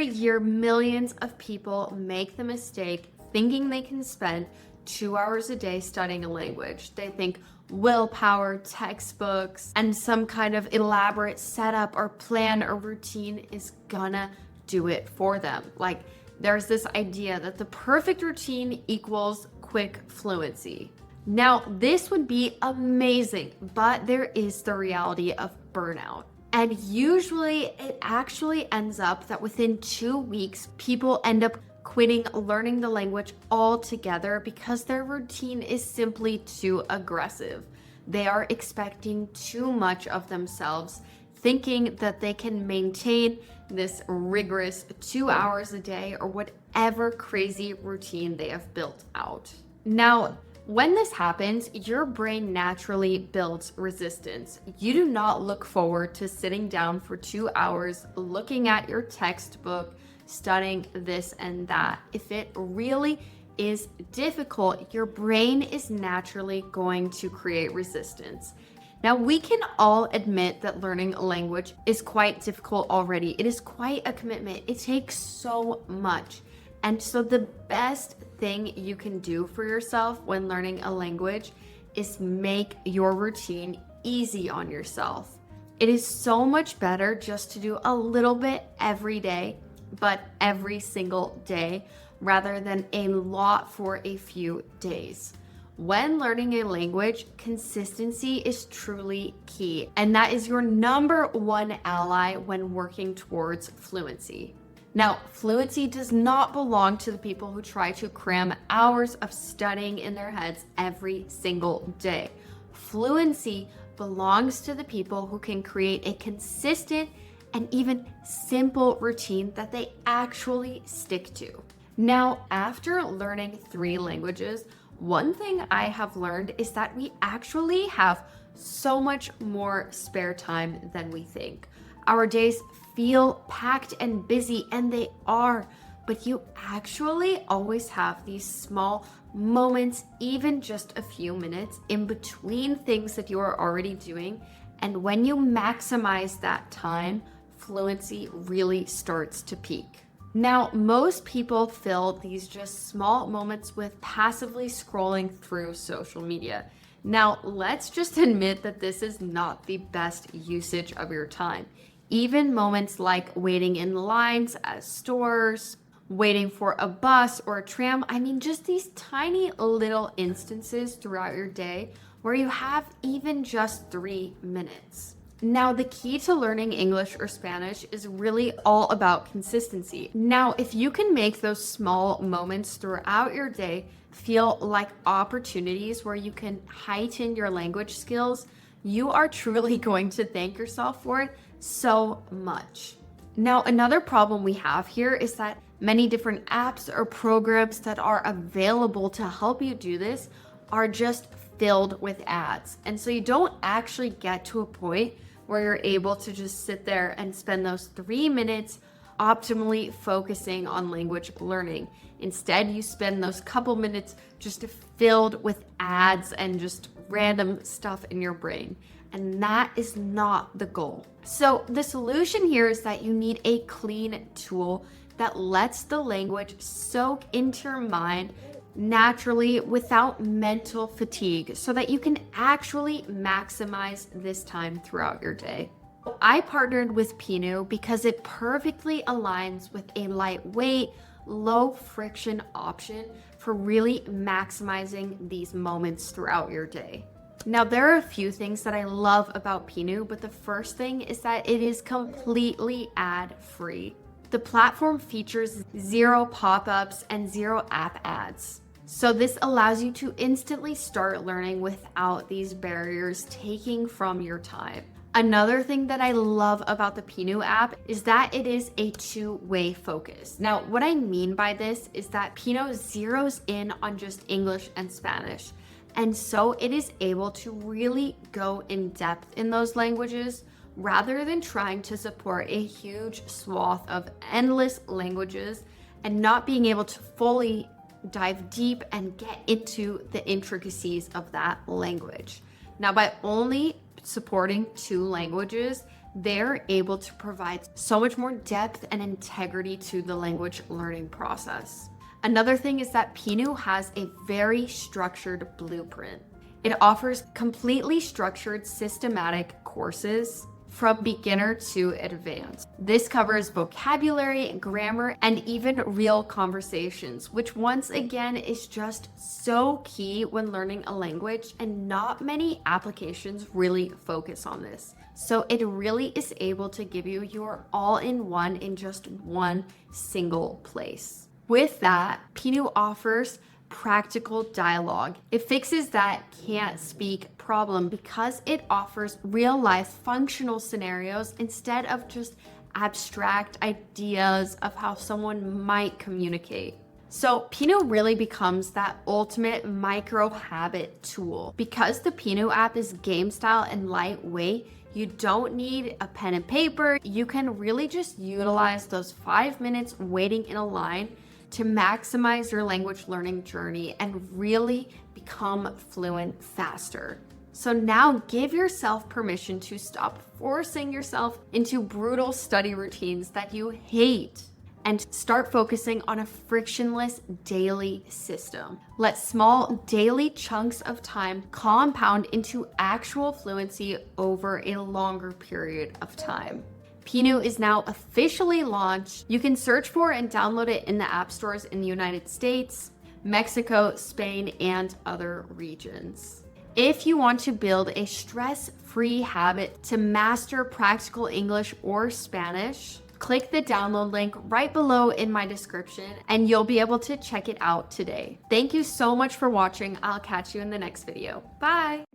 every year, millions of people make the mistake thinking they can spend 2 hours a day studying a language. They think willpower, textbooks, and some kind of elaborate setup or plan or routine is gonna do it for them. Like, there's this idea that the perfect routine equals quick fluency. Now, this would be amazing, but there is the reality of burnout. And usually it actually ends up that within 2 weeks, people end up quitting learning the language altogether because their routine is simply too aggressive. They are expecting too much of themselves, thinking that they can maintain this rigorous 2 hours a day or whatever crazy routine they have built out. Now, when this happens, your brain naturally builds resistance. You do not look forward to sitting down for 2 hours, looking at your textbook, studying this and that. If it really is difficult, your brain is naturally going to create resistance. Now, we can all admit that learning a language is quite difficult already. It is quite a commitment. It takes so much. And so the best thing you can do for yourself when learning a language is make your routine easy on yourself. It is so much better just to do a little bit every day, but every single day, rather than a lot for a few days. When learning a language, consistency is truly key, and that is your number one ally when working towards fluency. Now, fluency does not belong to the people who try to cram hours of studying in their heads every single day. Fluency belongs to the people who can create a consistent and even simple routine that they actually stick to. Now, after learning 3 languages, one thing I have learned is that we actually have so much more spare time than we think. Our days feel packed and busy, and they are, but you actually always have these small moments, even just a few minutes in between things that you are already doing. And when you maximize that time, fluency really starts to peak. Now, most people fill these just small moments with passively scrolling through social media. Now, let's just admit that this is not the best usage of your time. Even moments like waiting in lines at stores, waiting for a bus or a tram, just these tiny little instances throughout your day where you have even just 3 minutes. Now, the key to learning English or Spanish is really all about consistency. Now, if you can make those small moments throughout your day feel like opportunities where you can heighten your language skills, you are truly going to thank yourself for it so much. Now, another problem we have here is that many different apps or programs that are available to help you do this are just filled with ads. And so you don't actually get to a point where you're able to just sit there and spend those 3 minutes optimally focusing on language learning. Instead, you spend those couple minutes just filled with ads and just random stuff in your brain. And that is not the goal. So the solution here is that you need a clean tool that lets the language soak into your mind naturally without mental fatigue so that you can actually maximize this time throughout your day. I partnered with PINU because it perfectly aligns with a lightweight, low friction option for really maximizing these moments throughout your day. Now, there are a few things that I love about PINU, but the first thing is that it is completely ad-free. The platform features 0 pop-ups and 0 app ads. So this allows you to instantly start learning without these barriers taking from your time. Another thing that I love about the PINU app is that it is a 2-way focus. Now, what I mean by this is that PINU zeroes in on just English and Spanish. And so it is able to really go in depth in those languages rather than trying to support a huge swath of endless languages and not being able to fully dive deep and get into the intricacies of that language. Now, by only supporting 2 languages, they're able to provide so much more depth and integrity to the language learning process. Another thing is that PINU has a very structured blueprint. It offers completely structured, systematic courses from beginner to advanced. This covers vocabulary, grammar, and even real conversations, which once again is just so key when learning a language, and not many applications really focus on this. So it really is able to give you your all-in-one in just one single place. With that, PINU offers practical dialogue. It fixes that can't speak problem because it offers real-life functional scenarios instead of just abstract ideas of how someone might communicate. So PINU really becomes that ultimate micro habit tool. Because the PINU app is game style and lightweight, you don't need a pen and paper. You can really just utilize those 5 minutes waiting in a line to maximize your language learning journey and really become fluent faster. So now give yourself permission to stop forcing yourself into brutal study routines that you hate and start focusing on a frictionless daily system. Let small daily chunks of time compound into actual fluency over a longer period of time. PINU is now officially launched. You can search for and download it in the app stores in the United States, Mexico, Spain, and other regions. If you want to build a stress-free habit to master practical English or Spanish, click the download link right below in my description and you'll be able to check it out today. Thank you so much for watching. I'll catch you in the next video. Bye!